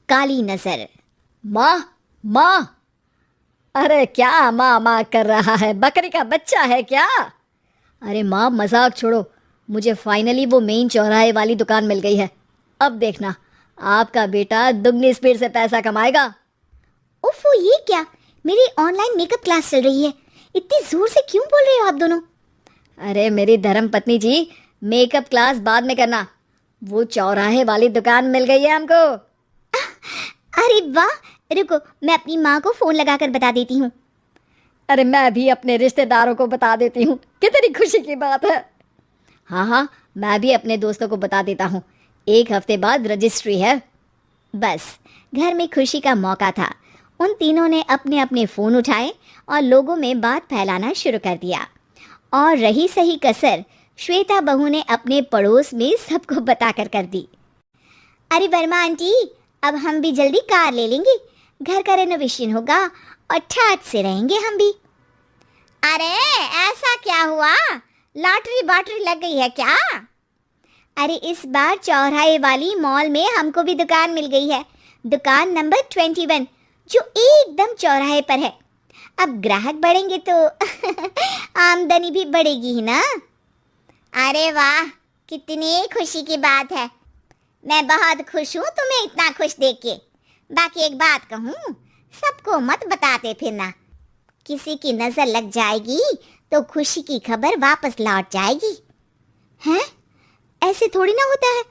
काली नजर। माँ, माँ। अरे क्या माँ माँ कर रहा है? बकरी का बच्चा है क्या? अरे माँ, मजाक छोड़ो। मुझे फाइनली वो मेन चौराहे वाली दुकान मिल गई है। अब देखना, आपका बेटा दुगनी स्पीड से पैसा कमाएगा। ओफो, ये क्या? मेरी ऑनलाइन मेकअप क्लास चल रही है। इतनी जोर से क्यों बोल रहे हो आप दोनों? अरे मेरी धर्म पत्नी जी, मेकअप क्लास बाद में करना। वो चौराहे वाली दुकान मिल गई है हमको। अरे वाह, रुको, मैं अपनी माँ को फोन लगाकर बता देती हूँ। अरे मैं भी अपने रिश्तेदारों को बता देती हूँ। कितनी खुशी की बात है। हाँ हाँ, मैं भी अपने दोस्तों को बता देता हूँ। 1 हफ्ते बाद रजिस्ट्री है। बस, घर में खुशी का मौका था। उन तीनों ने अपने अपने फोन उठाए और लोगों में बात फैलाना शुरू कर दिया। और रही सही कसर श्वेता बहू ने अपने पड़ोस में सबको बताकर कर दी। अरे वर्मा आंटी, अब हम भी जल्दी कार ले लेंगे। घर का रेनोवेशन होगा और ठाट से रहेंगे हम भी। अरे ऐसा क्या हुआ? लॉटरी बाटरी लग गई है क्या? अरे इस बार चौराहे वाली मॉल में हमको भी दुकान मिल गई है। दुकान नंबर 21, जो एकदम चौराहे पर है। अब ग्राहक बढ़ेंगे तो आमदनी भी बढ़ेगी ही ना। अरे वाह, कितनी खुशी की बात है। मैं बहुत खुश हूँ तुम्हें इतना खुश देख के। बाकी एक बात कहूँ, सबको मत बताते फिरना। किसी की नजर लग जाएगी तो खुशी की खबर वापस लौट जाएगी। हैं? ऐसे थोड़ी ना होता है।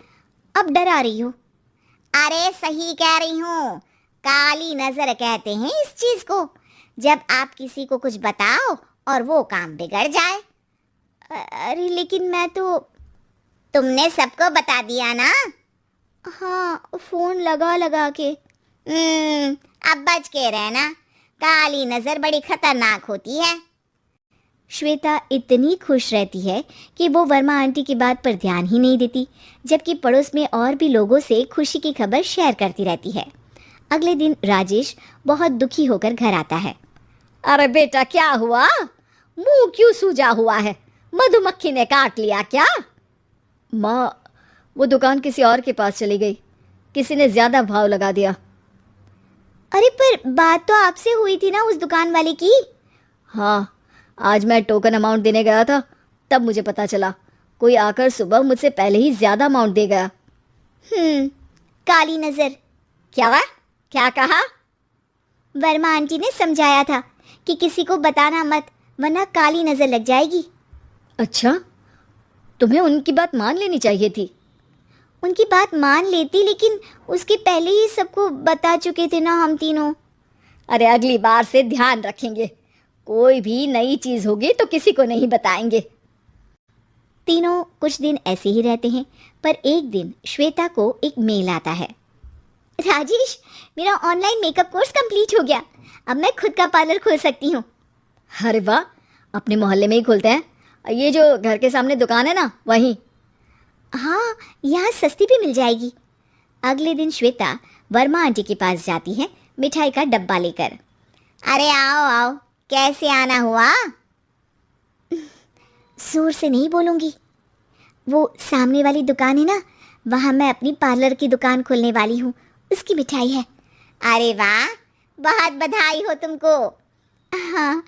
अब डरा रही हो? अरे सही कह रही हूँ, काली नजर कहते हैं इस चीज को, जब आप किसी को कुछ बताओ और वो काम बिगड़ जाए। अरे लेकिन मैं तो... तुमने सबको बता दिया ना? हाँ, फोन लगा लगा के। अब बच के रहना, काली नजर बड़ी खतरनाक होती है। श्वेता इतनी खुश रहती है कि वो वर्मा आंटी की बात पर ध्यान ही नहीं देती, जबकि पड़ोस में और भी लोगों से खुशी की खबर शेयर करती रहती है। अगले दिन राजेश बहुत दुखी होकर घर आता है। अरे बेटा, क्या हुआ? मुंह क्यों सूजा हुआ है? मधुमक्खी ने काट लिया क्या? माँ, वो दुकान किसी और के पास चली गई। किसी ने ज्यादा भाव लगा दिया। अरे पर बात तो आपसे हुई थी ना उस दुकान वाले की। हाँ, आज मैं टोकन अमाउंट देने गया था, तब मुझे पता चला कोई आकर सुबह मुझसे पहले ही ज्यादा अमाउंट दे गया। काली नजर। क्या कहा? वर्मा आंटी ने समझाया था कि किसी को बताना मत, वरना काली नजर लग जाएगी। अच्छा, तुम्हें उनकी बात मान लेनी चाहिए थी। उनकी बात मान लेती, लेकिन उसके पहले ही सबको बता चुके थे ना हम तीनों। अरे अगली बार से ध्यान रखेंगे। कोई भी नई चीज होगी तो किसी को नहीं बताएंगे। तीनों कुछ दिन ऐसे ही रहते हैं, पर एक दिन श्वेता को एक मेल आता है। राजेश, मेरा ऑनलाइन मेकअप कोर्स कंप्लीट हो गया। अब मैं खुद का पार्लर खोल सकती हूँ। अरे वाह, अपने मोहल्ले में ही खोलते हैं। ये जो घर के सामने दुकान है ना, वहीं। हाँ, यहाँ सस्ती भी मिल जाएगी। अगले दिन श्वेता वर्मा आंटी के पास जाती है मिठाई का डब्बा लेकर। अरे आओ आओ, कैसे आना हुआ? जोर से नहीं बोलूँगी। वो सामने वाली दुकान है ना, वहाँ मैं अपनी पार्लर की दुकान खोलने वाली हूँ, उसकी मिठाई है। अरे वाह, बहुत बधाई हो तुमको। हाँ,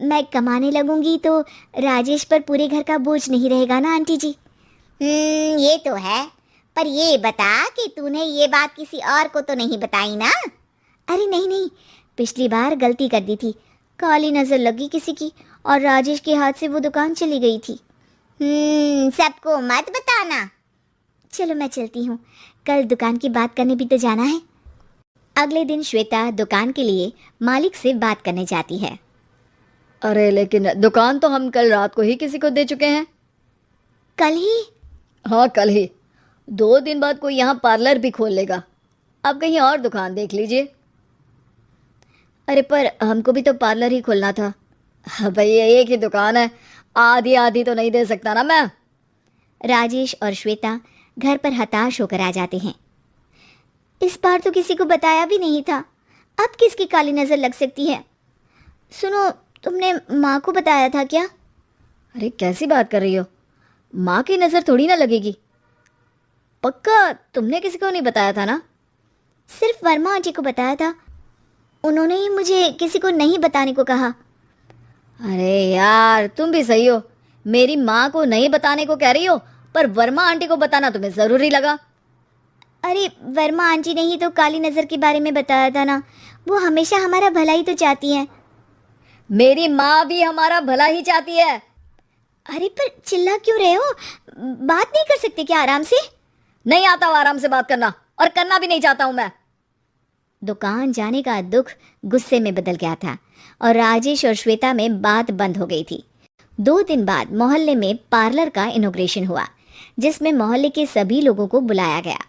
मैं कमाने लगूंगी तो राजेश पर पूरे घर का बोझ नहीं रहेगा ना आंटी जी। ये तो है, पर ये बता कि तूने ये बात किसी और को तो नहीं बताई ना? अरे नहीं नहीं, पिछली बार गलती कर दी थी। काली नजर लगी किसी की और राजेश के हाथ से वो दुकान चली गई थी। सबको मत बताना। चलो मैं चलती हूँ, कल दुकान की बात करने भी तो जाना है। अगले दिन श्वेता दुकान के लिए मालिक से बात करने जाती है। अरे लेकिन दुकान तो हम कल रात को ही किसी को दे चुके हैं। कल ही? हाँ, कल ही। 2 दिन बाद कोई यहाँ पार्लर भी खोल लेगा। अब कहीं और दुकान देख लीजिए। अरे पर हमको भी तो पार्लर ही खोलना था। हाँ भाई, एक ही दुकान है, आधी आधी तो नहीं दे सकता ना मैं। राजेश और श्वेता घर पर हताश होकर आ जाते हैं। इस बार तो किसी को बताया भी नहीं था, अब किसकी काली नजर लग सकती है? सुनो, तुमने माँ को बताया था क्या? अरे कैसी बात कर रही हो? माँ की नज़र थोड़ी ना लगेगी। पक्का तुमने किसी को नहीं बताया था ना? सिर्फ सिर्फ वर्मा आंटी को बताया था। उन्होंने ही मुझे किसी को नहीं बताने को कहा। अरे यार, तुम भी सही हो। मेरी माँ को नहीं बताने को कह रही हो, पर वर्मा आंटी को बताना तुम्हें जरूरी लगा। अरे वर्मा आंटी ने ही तो काली नज़र के बारे में बताया था ना। वो हमेशा हमारा भला ही तो चाहती हैं। मेरी माँ भी हमारा भला ही चाहती है। अरे पर चिल्ला क्यों रहे हो? बात नहीं कर सकते क्या आराम से? नहीं आता आराम से बात करना, और करना भी नहीं चाहता हूं मैं। दुकान जाने का दुख गुस्से में बदल गया था और राजेश और श्वेता में बात बंद हो गई थी। 2 दिन बाद मोहल्ले में पार्लर का इनॉग्रेशन हुआ, जिसमें मोहल्ले के सभी लोगों को बुलाया गया,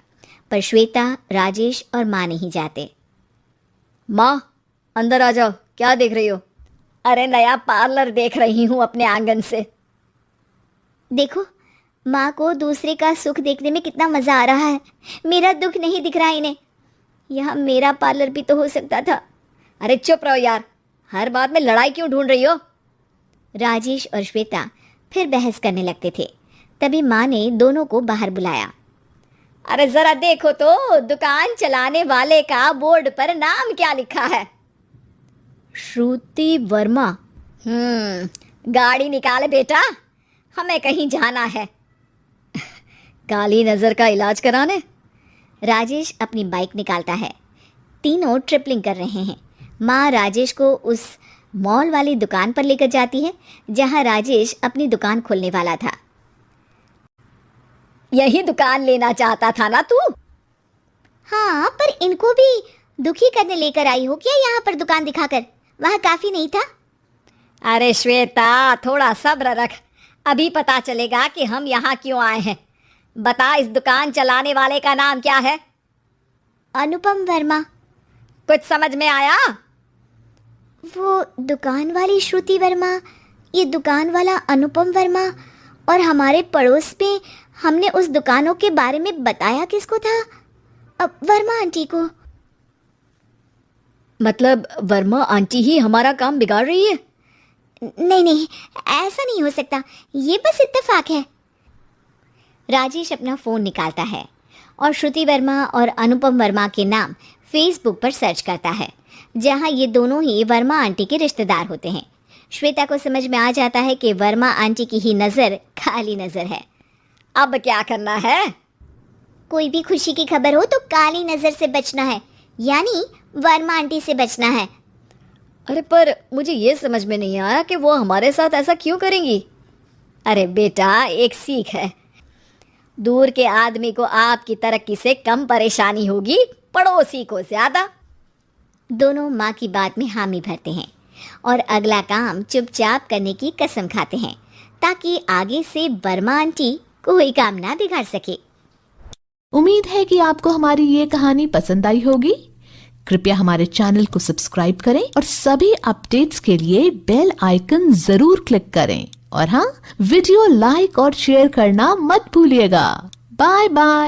पर श्वेता, राजेश और माँ नहीं जाते। माँ, अंदर आ जाओ। क्या देख रही हो? अरे नया पार्लर देख रही हूँ अपने आंगन से। देखो, माँ को दूसरे का सुख देखने में कितना मज़ा आ रहा है। मेरा दुख नहीं दिख रहा इन्हें। यहाँ मेरा पार्लर भी तो हो सकता था। अरे चुप रहो यार, हर बात में लड़ाई क्यों ढूंढ रही हो? राजेश और श्वेता फिर बहस करने लगते थे। तभी माँ ने दोनों को बाहर बुलाया। अरे जरा देखो तो, दुकान चलाने वाले का बोर्ड पर नाम क्या लिखा है? श्रुति वर्मा। गाड़ी निकाल बेटा, हमें कहीं जाना है। काली नजर का इलाज कराने? राजेश अपनी बाइक निकालता है। तीनों ट्रिपलिंग कर रहे हैं। माँ राजेश को उस मॉल वाली दुकान पर लेकर जाती है जहाँ राजेश अपनी दुकान खोलने वाला था। यही दुकान लेना चाहता था ना तू? हाँ, पर इनको भी दुखी करने लेकर आई हो क्या यहाँ पर दुकान दिखाकर? वहाँ काफी नहीं था? अरे श्वेता, थोड़ा सब्र रख, अभी पता चलेगा कि हम यहाँ क्यों आए हैं। बता, इस दुकान चलाने वाले का नाम क्या है? अनुपम वर्मा। कुछ समझ में आया? वो दुकान वाली श्रुति वर्मा, ये दुकान वाला अनुपम वर्मा, और हमारे पड़ोस में हमने उस दुकानों के बारे में बताया किसको था? अब वर्मा आंटी को। मतलब वर्मा आंटी ही हमारा काम बिगाड़ रही है? नहीं, ऐसा नहीं हो सकता। ये बस इत्तेफाक है। राजेश अपना फ़ोन निकालता है और श्रुति वर्मा और अनुपम वर्मा के नाम फेसबुक पर सर्च करता है, जहां ये दोनों ही वर्मा आंटी के रिश्तेदार होते हैं। श्वेता को समझ में आ जाता है कि वर्मा आंटी की ही नज़र काली नज़र है। अब क्या करना है? कोई भी खुशी की खबर हो तो काली नज़र से बचना है, यानी वर्मा आंटी से बचना है। अरे पर मुझे ये समझ में नहीं आया कि वो हमारे साथ ऐसा क्यों करेंगी। अरे बेटा, एक सीख है, दूर के आदमी को आपकी तरक्की से कम परेशानी होगी, पड़ोसी को ज्यादा। दोनों माँ की बात में हामी भरते हैं और अगला काम चुपचाप करने की कसम खाते हैं, ताकि आगे से वर्मा आंटी कोई काम ना बिगाड़ सके। उम्मीद है कि आपको हमारी ये कहानी पसंद आई होगी। कृपया हमारे चैनल को सब्सक्राइब करें और सभी अपडेट्स के लिए बेल आइकन जरूर क्लिक करें। और हाँ, वीडियो लाइक और शेयर करना मत भूलिएगा। Bye bye.